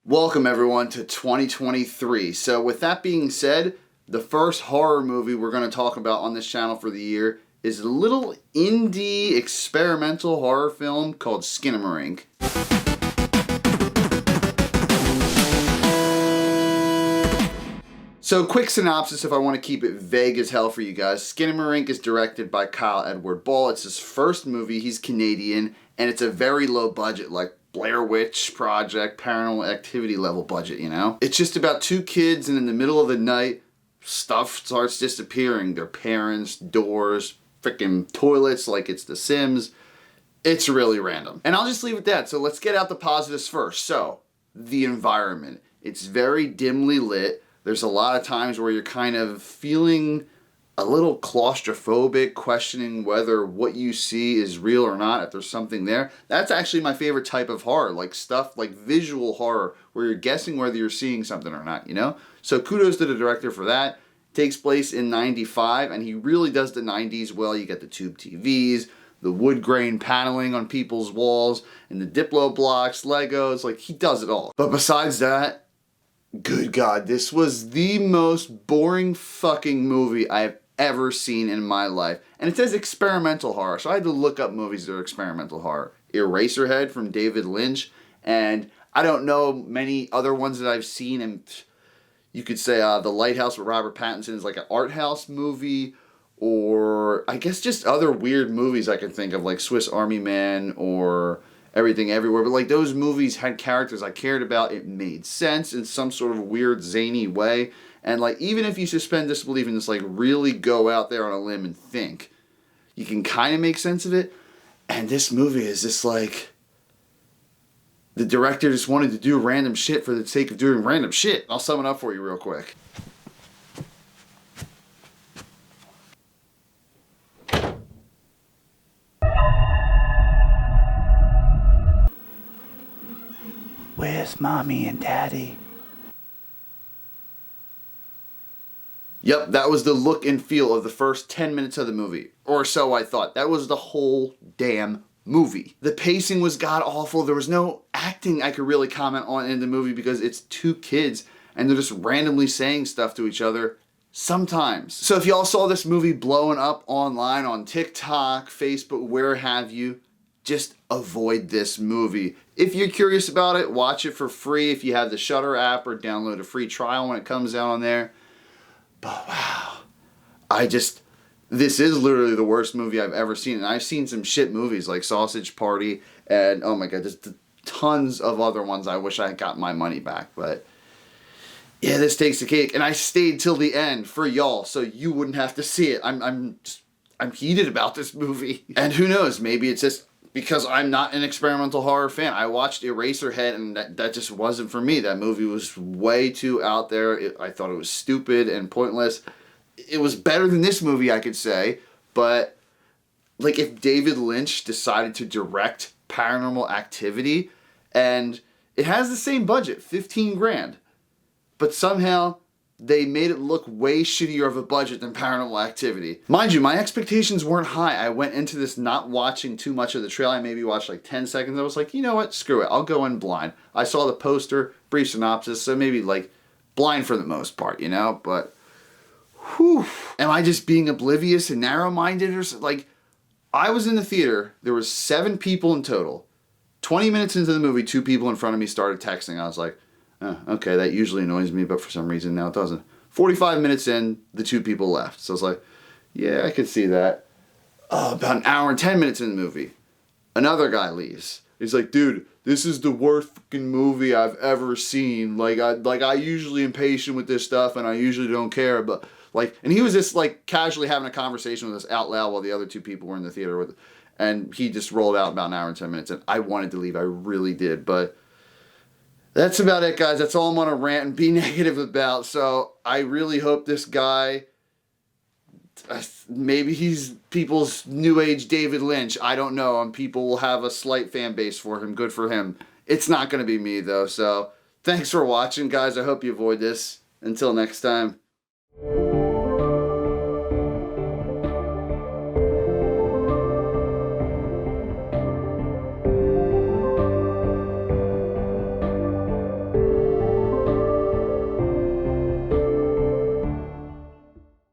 Welcome everyone to 2023. So with that being said, the first horror movie we're going to talk about on this channel for the year is a little indie experimental horror film called Skinamarink. So quick synopsis if I want to keep it vague as hell for you guys. Skinamarink is directed by Kyle Edward Ball. It's his first movie. He's Canadian and it's a very low budget, like Blair Witch Project, Paranormal Activity level budget, you know? It's just about two kids and in the middle of the night, stuff starts disappearing. Their parents, doors, freaking toilets like it's The Sims. It's really random. And I'll just leave it at that. So let's get out the positives first. So, the environment. It's very dimly lit. There's a lot of times where you're kind of feeling a little claustrophobic, questioning whether what you see is real or not, if there's something there. That's actually my favorite type of horror, like stuff like visual horror, where you're guessing whether you're seeing something or not, you know? So kudos to the director for that. It takes place in '95, and he really does the 90s well. You get the tube TVs, the wood grain paneling on people's walls, and the Diplo blocks, Legos, like he does it all. But besides that, good God, this was the most boring fucking movie I've ever seen in my life. And it says experimental horror, so I had to look up movies that are experimental horror. Eraserhead from David Lynch, and I don't know many other ones that I've seen, and you could say The Lighthouse with Robert Pattinson is like an art house movie, or I guess just other weird movies I can think of, like Swiss Army Man or Everything Everywhere. But like those movies had characters I cared about. It made sense in some sort of weird zany way. And like even if you suspend disbelief and just like really go out there on a limb and think, you can kind of make sense of it. And this movie is just like, the director just wanted to do random shit for the sake of doing random shit. I'll sum it up for you real quick. Where's mommy and daddy? Yep, that was the look and feel of the first 10 minutes of the movie. Or so I thought. That was the whole damn movie. The pacing was god-awful. There was no acting I could really comment on in the movie because it's two kids and they're just randomly saying stuff to each other sometimes. So if y'all saw this movie blowing up online on TikTok, Facebook, where have you, just avoid this movie. If you're curious about it, watch it for free if you have the Shudder app, or download a free trial when it comes out on there. But wow, this is literally the worst movie I've ever seen. And I've seen some shit movies like Sausage Party and oh my God, there's tons of other ones I wish I got my money back. But yeah, this takes the cake. And I stayed till the end for y'all so you wouldn't have to see it. I'm heated about this movie. And who knows, maybe it's just because I'm not an experimental horror fan. I watched Eraserhead and that just wasn't for me. That movie was way too out there. I thought it was stupid and pointless. It was better than this movie, I could say. But like if David Lynch decided to direct Paranormal Activity, and it has the same budget, 15 grand. But somehow they made it look way shittier of a budget than Paranormal Activity. Mind you, my expectations weren't high. I went into this not watching too much of the trailer. I maybe watched like 10 seconds. I was like, you know what? Screw it. I'll go in blind. I saw the poster, brief synopsis, so maybe like blind for the most part, you know? But, whew. Am I just being oblivious and narrow-minded or something? Like, I was in the theater. There was 7 people in total. 20 minutes into the movie, 2 people in front of me started texting. I was like, oh, okay, that usually annoys me, but for some reason now it doesn't. 45 minutes in, the 2 people left. So I was like, yeah, I could see that. About an hour and 10 minutes in the movie, another guy leaves. He's like, dude, this is the worst fucking movie I've ever seen. I usually am patient with this stuff and I usually don't care, but like, and he was just like casually having a conversation with us out loud while the other 2 people were in the theater with, and he just rolled out about an hour and 10 minutes, and I wanted to leave. I really did, but that's about it, guys. That's all I'm on a rant and be negative about. So I really hope this guy, maybe he's people's new age David Lynch. I don't know. And people will have a slight fan base for him. Good for him. It's not going to be me, though. So thanks for watching, guys. I hope you avoid this. Until next time.